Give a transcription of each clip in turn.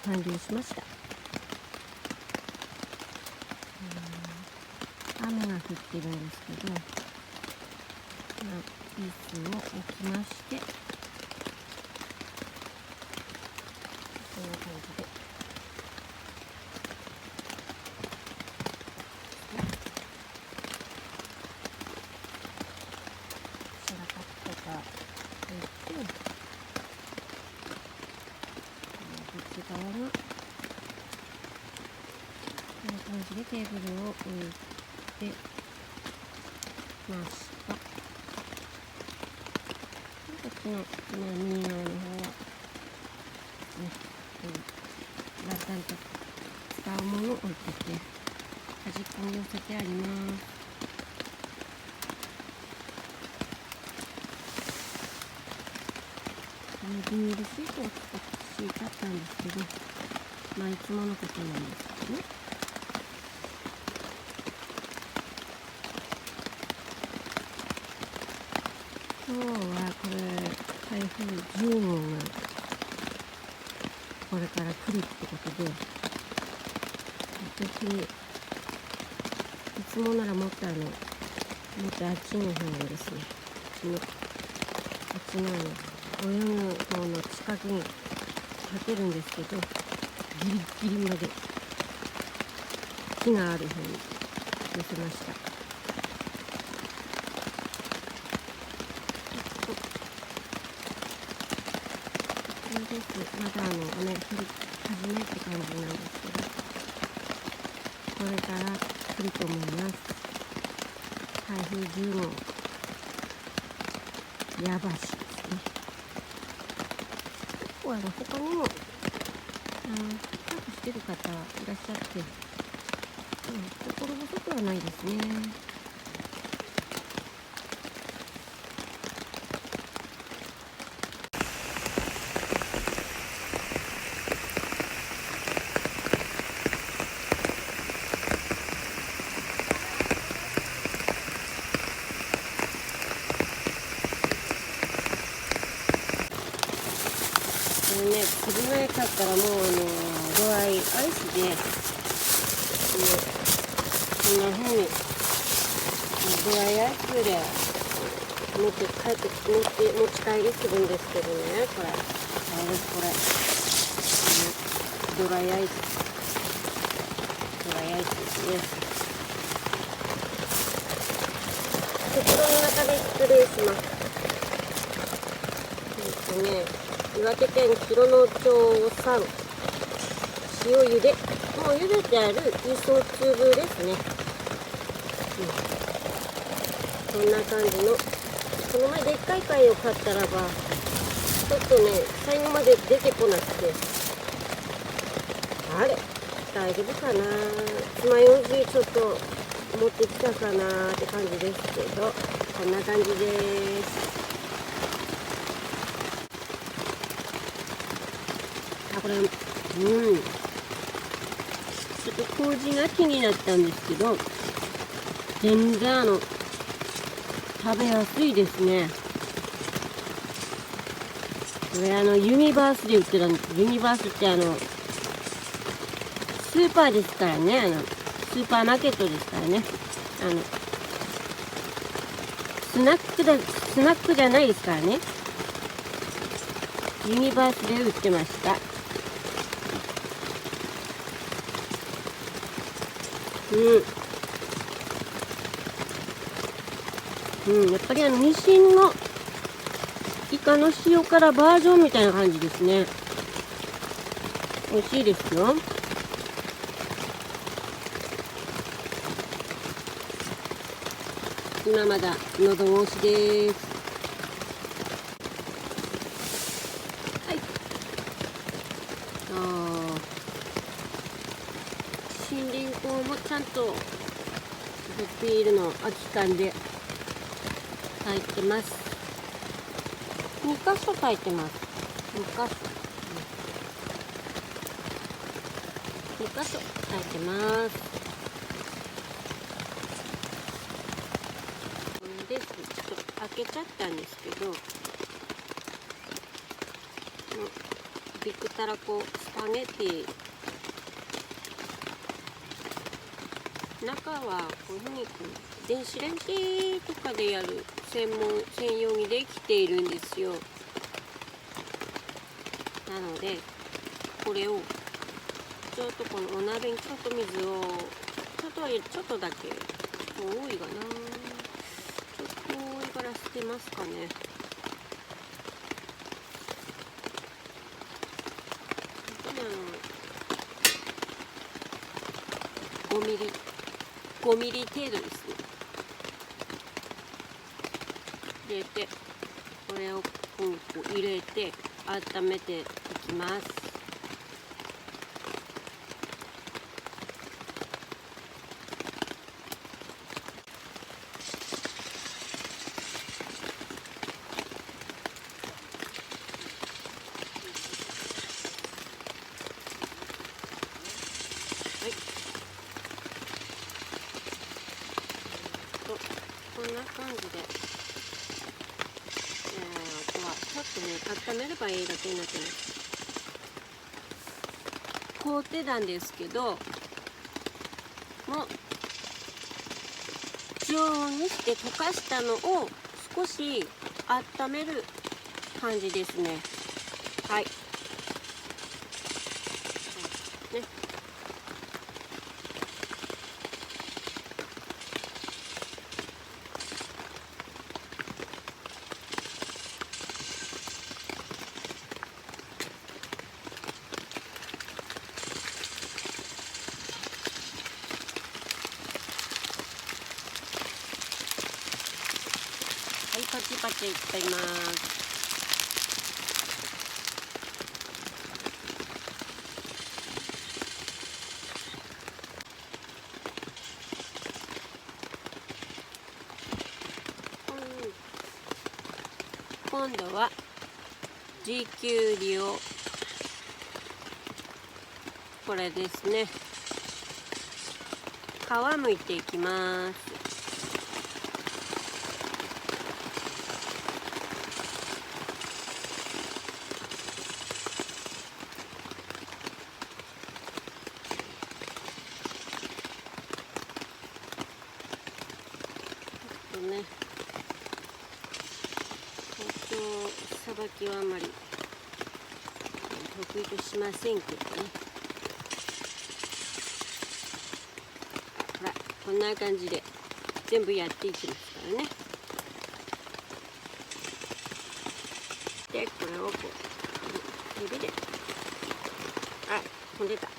完了しました。雨が降ってるんですけど、ピースを置きまして、こんな感じでシャラカットが置いて、こっち側がこんな感じでテーブルを置いてました。こっちの右側の方はラッタンと使うものを置いてて、端っこに寄せてあります。ビニールシートを敷いてあったんですけど、いつものことなんですけどね。今日はこれ台風10号がこれから来るってことで、私いつもならもっとあっちの方のですね、あっちの泳ぐ方の近くに立てるんですけど、ギリギリまで木がある方に寄せました。これです。まだ雨降り始めって感じなんですけど、これから来ると思います。台風10号やばしですね。他にもキャンプしてる方いらっしゃって、心細くはないですね。次の絵買ったらもうドライアイスで、こんな風にドライアイスで持ち帰りするんですけどね、これドライアイスですね。袋の中で失礼します。岩手県広野町産塩茹で、もう茹でてある味噌粒ですね。こんな感じの、この前でっかい貝を買ったらば、ちょっとね最後まで出てこなくて、あれ大丈夫かな、爪楊枝ちょっと持ってきたかなって感じですけど、こんな感じです。これちょっと麹が気になったんですけど、全然食べやすいですね。これユニバースで売ってたんです。ユニバースってスーパーですからね、スーパーマーケットですからね、スナックじゃないですからね。ユニバースで売ってました。やっぱりニシンのイカの塩辛バージョンみたいな感じですね。美味しいですよ。今まだ喉越しです。はい。森林香もちゃんとビールの空き缶で炊いてます。2箇所炊いてます。2箇所炊いてます。ちょっと開けちゃったんですけど、ビッグたらこスパゲティ、中はこういうふうに電子レンジとかでやる専用にできているんですよ。なのでこれをちょっとこのお鍋にちょっと水をちょっとだけ多いかな、ちょっと多いから捨てますかね。5ミリ程度ですね。入れてこれをこう入れて温めていきます。こんな感じで、あとはちょっとね温めればいいだけになってます。凍ってたんですけどもう常温にして溶かしたのを少し温める感じですね。はいね、はい、パチパチいっちゃいます。今度は地きゅうりをこれですね、皮むいていきます。ね、包丁さばきはあんまり得意としませんけどね。ほらこんな感じで全部やっていきますからね。でこれをこう指で飛んでた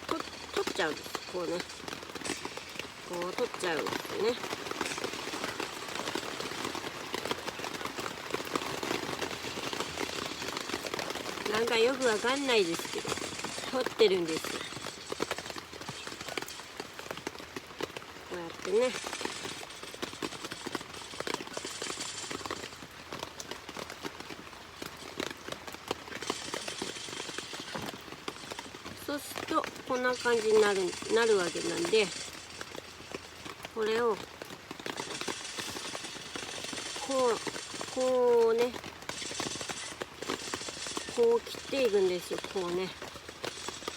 取っちゃうんです。こうね、こう取っちゃうんですよね。なんかよくわかんないですけど取ってるんですよ。こうやってね。そうするとこんな感じになるわけなんで、これをこうね、こう切っていくんですよ。こうね、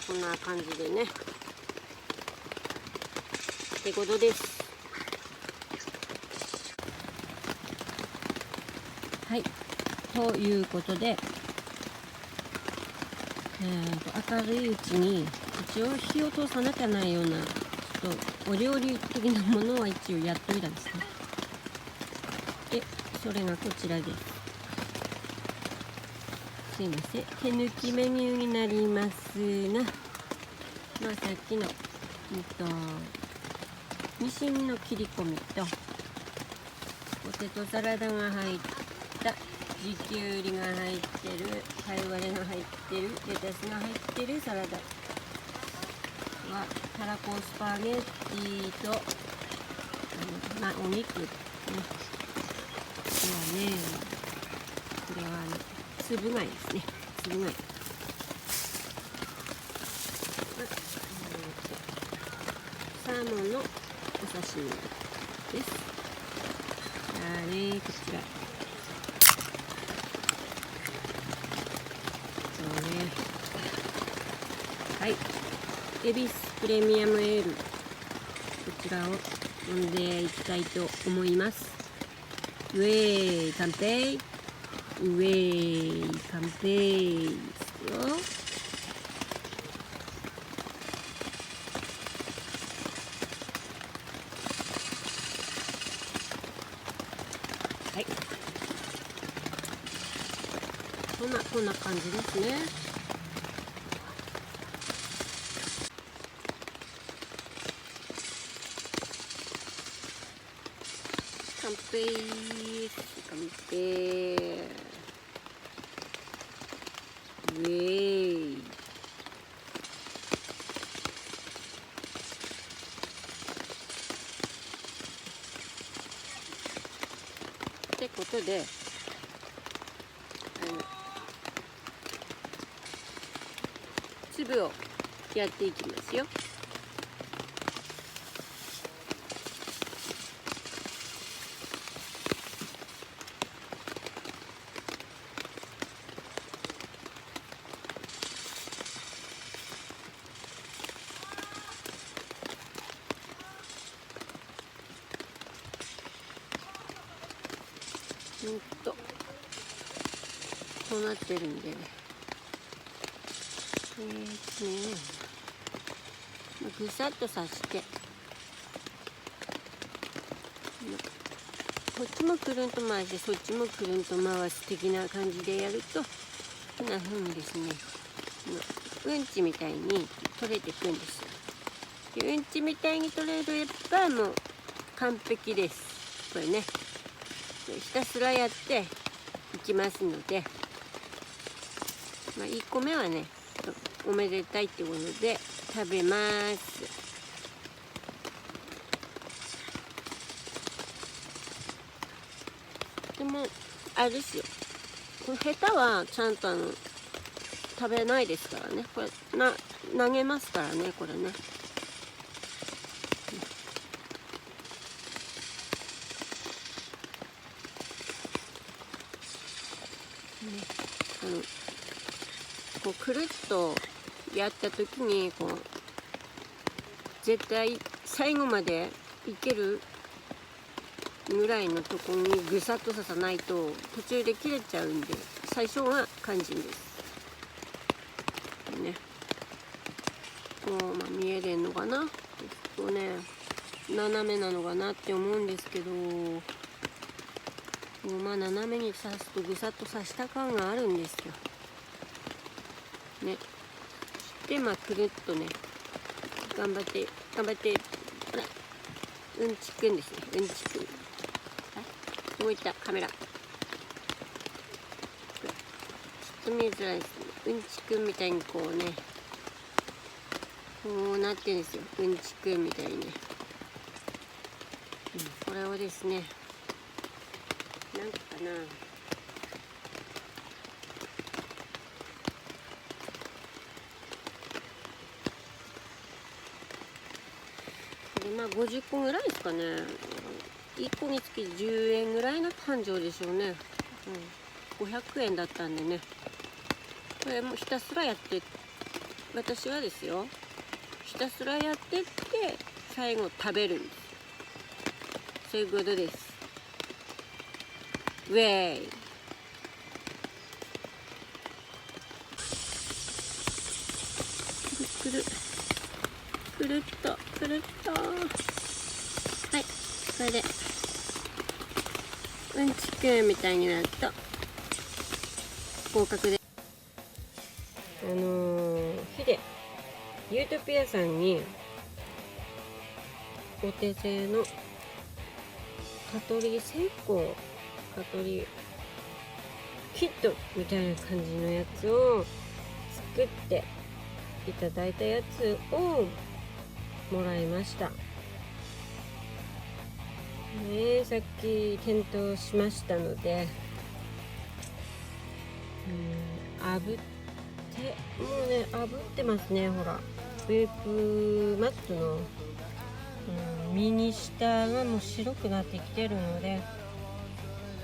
こんな感じでねってことです。はい、ということで、明るいうちに一応火を通さなきゃないようなちょっとお料理的なものは一応やっといたんですね。でそれがこちらです。すいません、手抜きメニューになりますが、さっきのニシンの切り込みとポテトサラダが入った地きゅうりが入ってる、カイワレが入ってる、レタスが入ってるサラダはたらこスパゲッティとお肉ね。これはつぶ貝ですね。つぶ貝。サーモンのお刺身です。こちら。、恵比寿プレミアムエール、こちらを飲んでいきたいと思います。ウェイ乾杯、ウェイ乾杯ですよ。はい、こんな感じですね。乾杯、乾杯、ウェイ。ってことで、粒をやっていきますよ。こうなってるんでね、ぐさっと刺して、こっちもくるんと回してそっちもくるんと回す的な感じでやると、こんな風にですね、うんちみたいに取れていくんですよ。でうんちみたいに取れればもう完璧です。これね、ひたすらやっていきますので、1個目はね、おめでたいってことで食べます。でもあれですよ、このヘタはちゃんと食べないですからね。これ投げますからね、これね。こうくるっとやった時にこう絶対最後までいけるぐらいのとこにぐさっと刺さないと途中で切れちゃうんで、最初は肝心ですね。こう、見えれんのかな、斜めなのかなって思うんですけど、斜めに刺すとぐさっと刺した感があるんですよね。でくるっとね、頑張ってうんちくんですね。うんちくん、どういったカメラちょっと見えづらいですね。うんちくんみたいにこうね、こうなってるんですよ。うんちくんみたいにね、これをですね、なんかな、50個ぐらいですかね。1個につき10円ぐらいの繁盛でしょうね。500円だったんでね、これもひたすらやって、私はですよ、ひたすらやってって最後食べるんです。そういうことです。ウェイ。くるっとはい、これでうんちくんみたいになると合格で、ヒデユートピアさんにお手製の蚊取り線香、蚊取りキットみたいな感じのやつを作っていただいたやつをもらいましたね。さっき点灯しましたので、炙ってもうね、炙ってますね。ほら、ウェープマットの、右下がもう白くなってきてるので、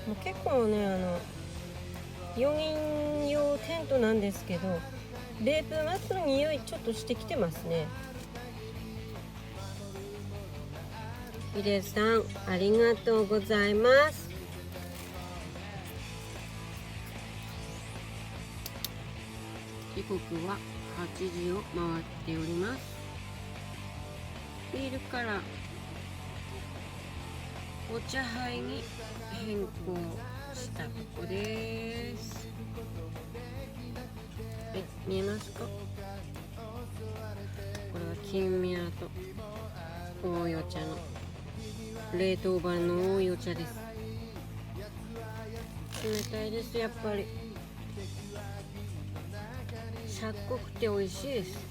もう結構ね、4人用テントなんですけど、ベープマットの匂いちょっとしてきてますね。ヒデさんありがとうございます。時刻は8時を回っております。ビールからお茶杯に変更したとこです。はい、見えますか？これは金宮と大湯茶の冷凍版の大湯茶です。冷たいです。やっぱりしゃっこくて美味しいです。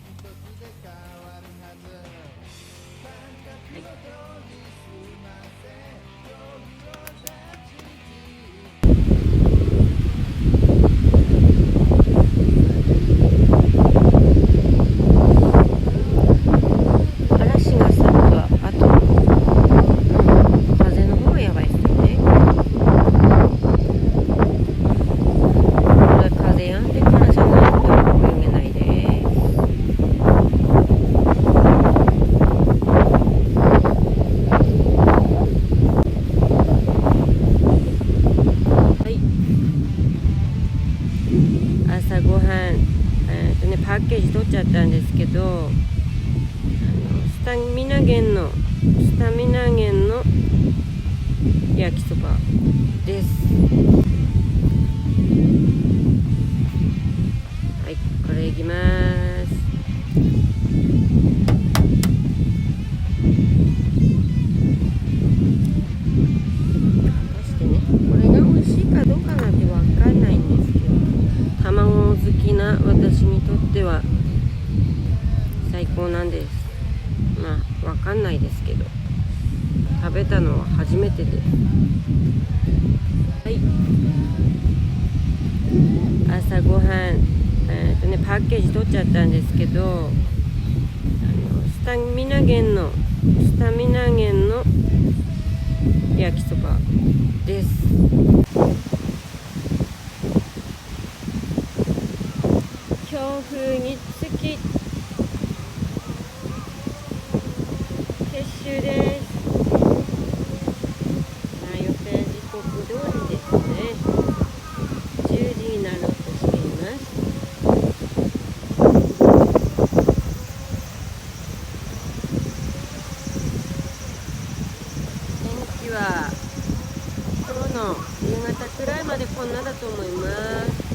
はい、朝ごはん、パッケージ取っちゃったんですけど、スタミナ源の焼きそばです。はい、これいきます。果たしてね、これが美味しいかどうかなんてわかんないんですけど、卵好きな私にとっては最高なんです。まあわかんないですけど、食べたのは初めてです。はい、朝ごはん、パッケージ取っちゃったんですけど、スタミナ源の焼きそばです。強風につき撤収です。予定時刻通りですね。10時になろうとしています。天気は今日の夕方くらいまでこんなだと思います。